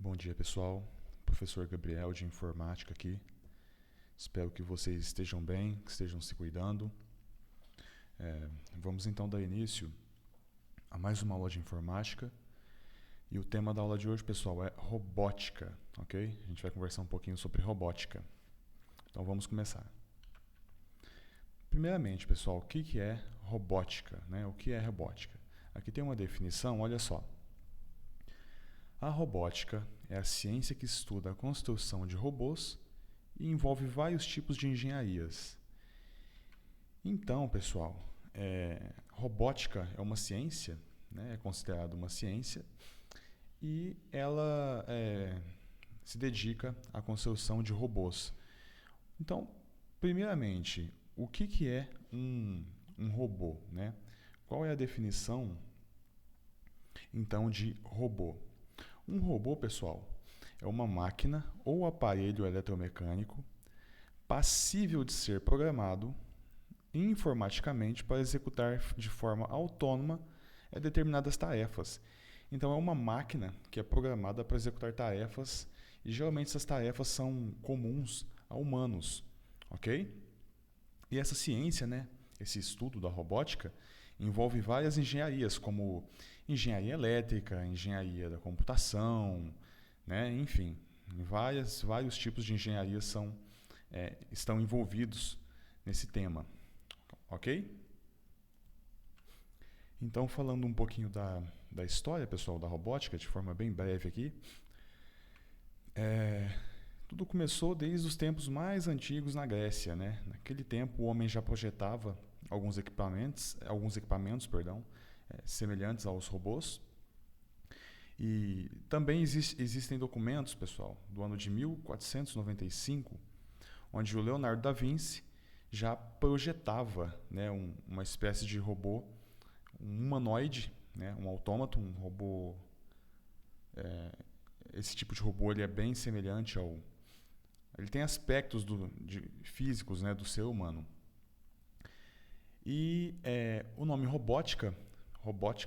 Bom dia, pessoal. Professor Gabriel de Informática aqui. Espero que vocês estejam bem, que estejam se cuidando. Vamos então dar início a mais uma aula de informática. E o tema da aula de hoje, pessoal, é robótica, ok? A gente vai conversar um pouquinho sobre robótica. Então vamos começar. Primeiramente, pessoal, o que é robótica, né? O que é robótica? Aqui tem uma definição, olha só. A robótica é a ciência que estuda a construção de robôs e envolve vários tipos de engenharias. Então, pessoal, robótica é uma ciência, né, é considerada uma ciência, e ela se dedica à construção de robôs. Então, primeiramente, o que é um robô, né? Qual é a definição, então, de robô? Um robô, pessoal, é uma máquina ou aparelho eletromecânico passível de ser programado informaticamente para executar de forma autônoma determinadas tarefas. Então, é uma máquina que é programada para executar tarefas e geralmente essas tarefas são comuns a humanos, ok? E essa ciência, né, esse estudo da robótica, envolve várias engenharias, como engenharia elétrica, engenharia da computação, né? Enfim, vários tipos de engenharia estão envolvidos nesse tema, ok? Então, falando um pouquinho da história, pessoal, da robótica, de forma bem breve aqui, tudo começou desde os tempos mais antigos na Grécia, né? Naquele tempo, o homem já projetava alguns equipamentos, semelhantes aos robôs. E também existem documentos, pessoal, do ano de 1495, onde o Leonardo da Vinci já projetava, né, uma espécie de robô, um humanoide, né, um autômato, um robô. Esse tipo de robô ele é bem semelhante ao. Ele tem aspectos físicos, né, do ser humano. E o nome robótica,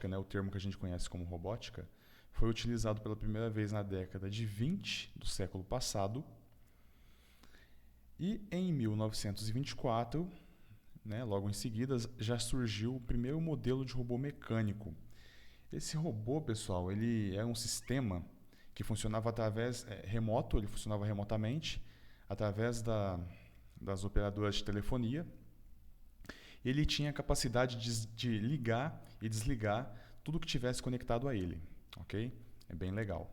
né, o termo que a gente conhece como robótica, foi utilizado pela primeira vez na década de 20 do século passado. E em 1924, né, logo em seguida, já surgiu o primeiro modelo de robô mecânico. Esse robô, pessoal, ele é um sistema que funcionava remoto, ele funcionava remotamente, através das operadoras de telefonia. Ele tinha a capacidade de ligar e desligar tudo que tivesse conectado a ele, ok? É bem legal.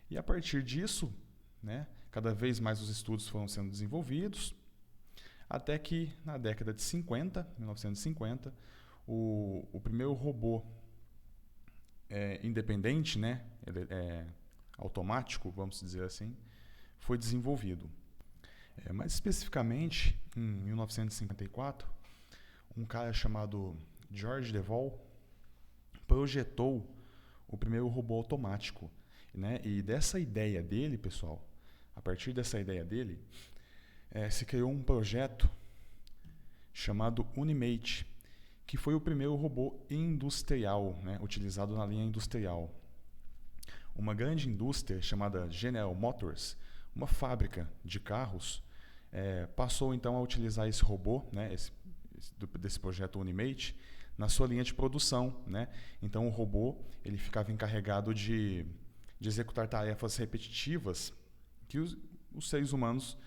E a partir disso, né, cada vez mais os estudos foram sendo desenvolvidos, até que na década de 1950, o primeiro robô independente, né, automático, vamos dizer assim, foi desenvolvido. Mais especificamente, em 1954, um cara chamado George Devol projetou o primeiro robô automático, né? E dessa ideia dele, pessoal, a partir dessa ideia dele, se criou um projeto chamado Unimate, que foi o primeiro robô industrial, né, utilizado na linha industrial. Uma grande indústria chamada General Motors, uma fábrica de carros, passou então a utilizar esse robô, né, desse projeto Unimate, na sua linha de produção, né? Então o robô ele ficava encarregado de executar tarefas repetitivas que os seres humanos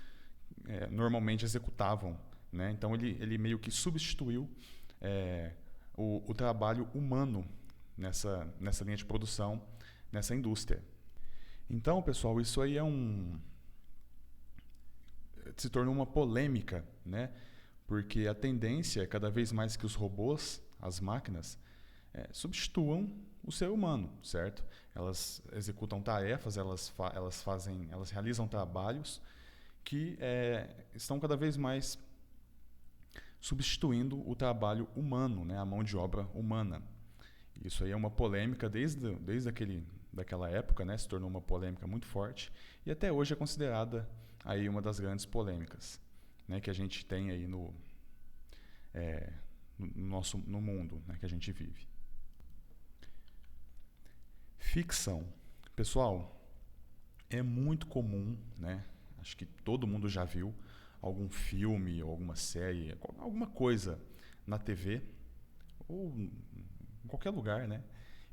normalmente executavam, né? Então ele meio que substituiu o trabalho humano nessa linha de produção, nessa indústria. Então, pessoal, isso aí se tornou uma polêmica, né? Porque a tendência é cada vez mais que os robôs, as máquinas, substituam o ser humano, certo? Elas executam tarefas, elas realizam trabalhos que estão cada vez mais substituindo o trabalho humano, né, a mão de obra humana. Isso aí é uma polêmica desde daquela época, né, se tornou uma polêmica muito forte e até hoje é considerada aí uma das grandes polêmicas, né, que a gente tem aí no mundo, né, que a gente vive. Ficção. Pessoal, É muito comum, né? Acho que todo mundo já viu algum filme ou alguma série, alguma coisa na TV ou em qualquer lugar, né?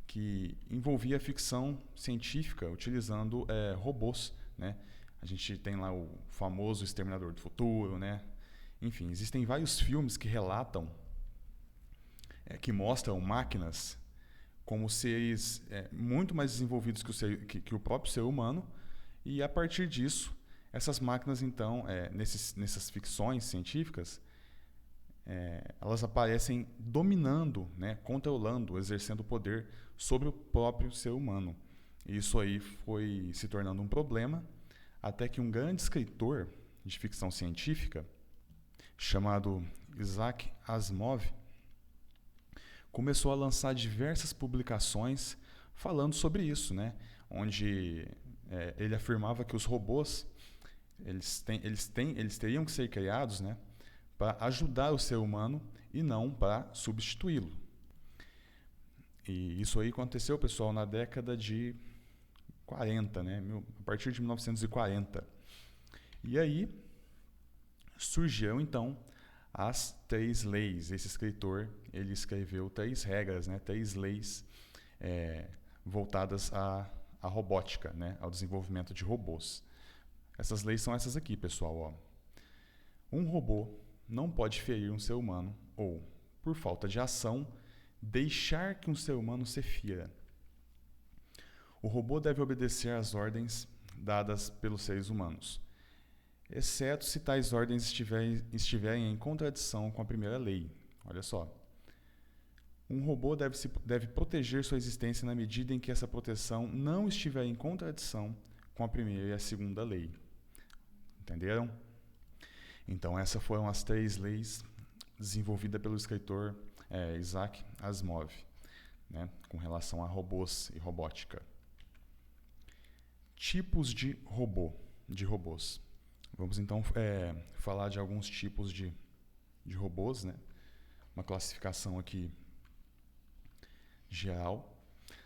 Que envolvia ficção científica utilizando robôs, né? A gente tem lá o famoso Exterminador do Futuro, né? Enfim, existem vários filmes que relatam, que mostram máquinas como seres muito mais desenvolvidos que o próprio ser humano, e a partir disso, essas máquinas, então, nessas ficções científicas, elas aparecem dominando, né, controlando, exercendo poder sobre o próprio ser humano. E isso aí foi se tornando um problema, até que um grande escritor de ficção científica, chamado Isaac Asimov, começou a lançar diversas publicações falando sobre isso, né? Onde ele afirmava que os robôs eles teriam que ser criados, né, para ajudar o ser humano e não para substituí-lo. E isso aí aconteceu, pessoal, na década de 40, né? A partir de 1940. E aí surgiu então as 3 leis. Esse escritor ele escreveu 3 regras, né? 3 leis voltadas à robótica, né? Ao desenvolvimento de robôs. Essas leis são essas aqui, pessoal. Ó. Um robô não pode ferir um ser humano ou, por falta de ação, deixar que um ser humano se fira. O robô deve obedecer às ordens dadas pelos seres humanos, exceto se tais ordens estiverem em contradição com a primeira lei. Olha só. Um robô deve proteger sua existência na medida em que essa proteção não estiver em contradição com a primeira e a segunda lei. Entenderam? Então, essas foram as 3 leis desenvolvidas pelo escritor Isaac Asimov, né, com relação a robôs e robótica. Tipos de robôs. Vamos então falar de alguns tipos de robôs, né? Uma classificação aqui geral.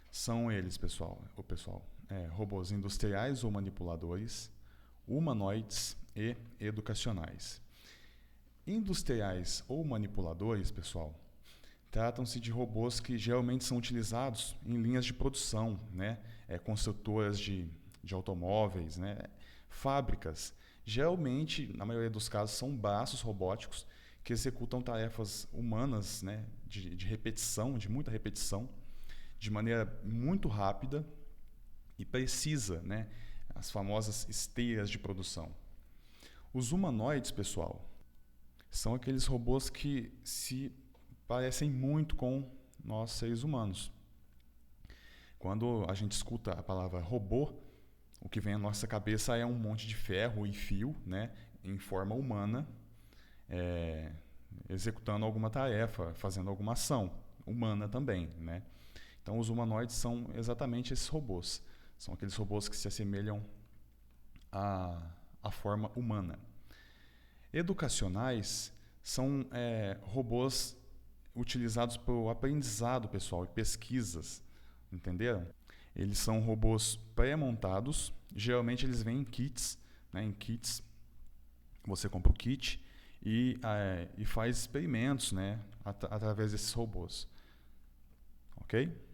São eles, pessoal, robôs industriais ou manipuladores, humanoides e educacionais. Industriais ou manipuladores, pessoal, tratam-se de robôs que geralmente são utilizados em linhas de produção, né? Construtoras de automóveis, né? Fábricas. Geralmente, na maioria dos casos, são braços robóticos que executam tarefas humanas, né? de repetição, de muita repetição, de maneira muito rápida e precisa, né? As famosas esteiras de produção. Os humanoides, pessoal, são aqueles robôs que se parecem muito com nós seres humanos. Quando a gente escuta a palavra robô, o que vem à nossa cabeça é um monte de ferro e fio, né, em forma humana, executando alguma tarefa, fazendo alguma ação humana também, né? Então, os humanoides são exatamente esses robôs. São aqueles robôs que se assemelham à forma humana. Educacionais são robôs utilizados para o aprendizado, pessoal, e pesquisas. Entenderam? Eles são robôs pré-montados. Geralmente eles vêm em kits. Né? Em kits, você compra o kit e faz experimentos, né? Através desses robôs. Ok?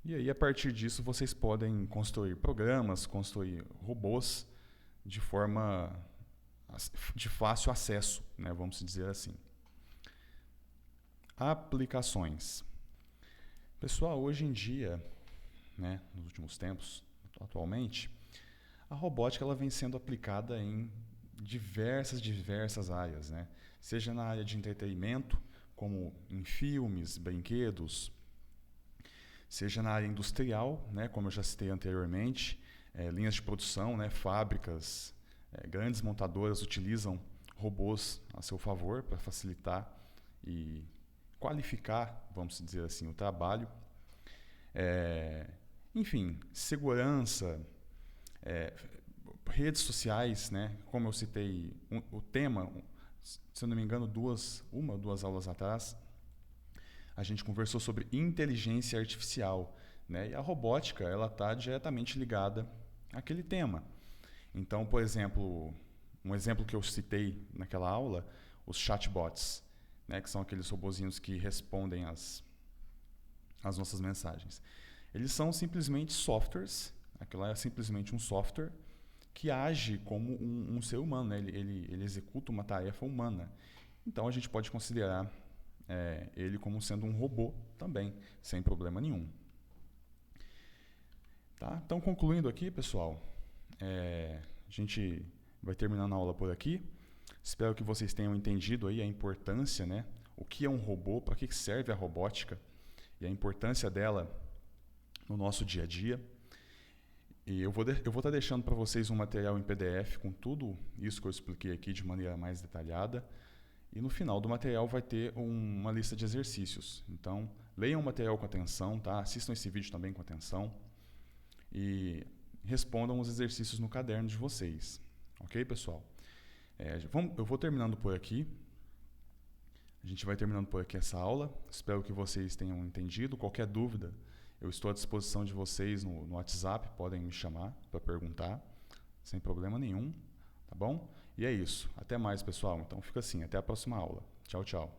E aí, a partir disso, vocês podem construir programas, construir robôs de forma de fácil acesso, né? Vamos dizer assim. Aplicações. Pessoal, hoje em dia, né, nos últimos tempos, atualmente, a robótica ela vem sendo aplicada em diversas áreas, né? Seja na área de entretenimento, como em filmes, brinquedos, seja na área industrial, né, como eu já citei anteriormente, linhas de produção, né, fábricas, grandes montadoras utilizam robôs a seu favor para facilitar e qualificar, vamos dizer assim, o trabalho. Enfim, segurança, redes sociais, né, como eu citei o tema, se eu não me engano, uma ou duas aulas atrás, a gente conversou sobre inteligência artificial, né? E a robótica ela está diretamente ligada àquele tema. Então, por exemplo, um exemplo que eu citei naquela aula, os chatbots, né, que são aqueles robozinhos que respondem as nossas mensagens. Eles são simplesmente softwares, aquilo é simplesmente um software que age como um ser humano, né? Ele executa uma tarefa humana. Então a gente pode considerar ele como sendo um robô também, sem problema nenhum. Tá? Então, concluindo aqui, pessoal, a gente vai terminando a aula por aqui. Espero que vocês tenham entendido aí a importância, né? O que é um robô, para que serve a robótica e a importância dela no nosso dia a dia. E eu vou estar deixando para vocês um material em PDF com tudo isso que eu expliquei aqui de maneira mais detalhada. E no final do material vai ter uma lista de exercícios. Então, leiam o material com atenção, tá? Assistam esse vídeo também com atenção e respondam os exercícios no caderno de vocês. Ok, pessoal? Eu vou terminando por aqui. A gente vai terminando por aqui essa aula. Espero que vocês tenham entendido. Qualquer dúvida, eu estou à disposição de vocês no WhatsApp. Podem me chamar para perguntar, sem problema nenhum. Tá bom? E é isso. Até mais, pessoal. Então fica assim. Até a próxima aula. Tchau, tchau.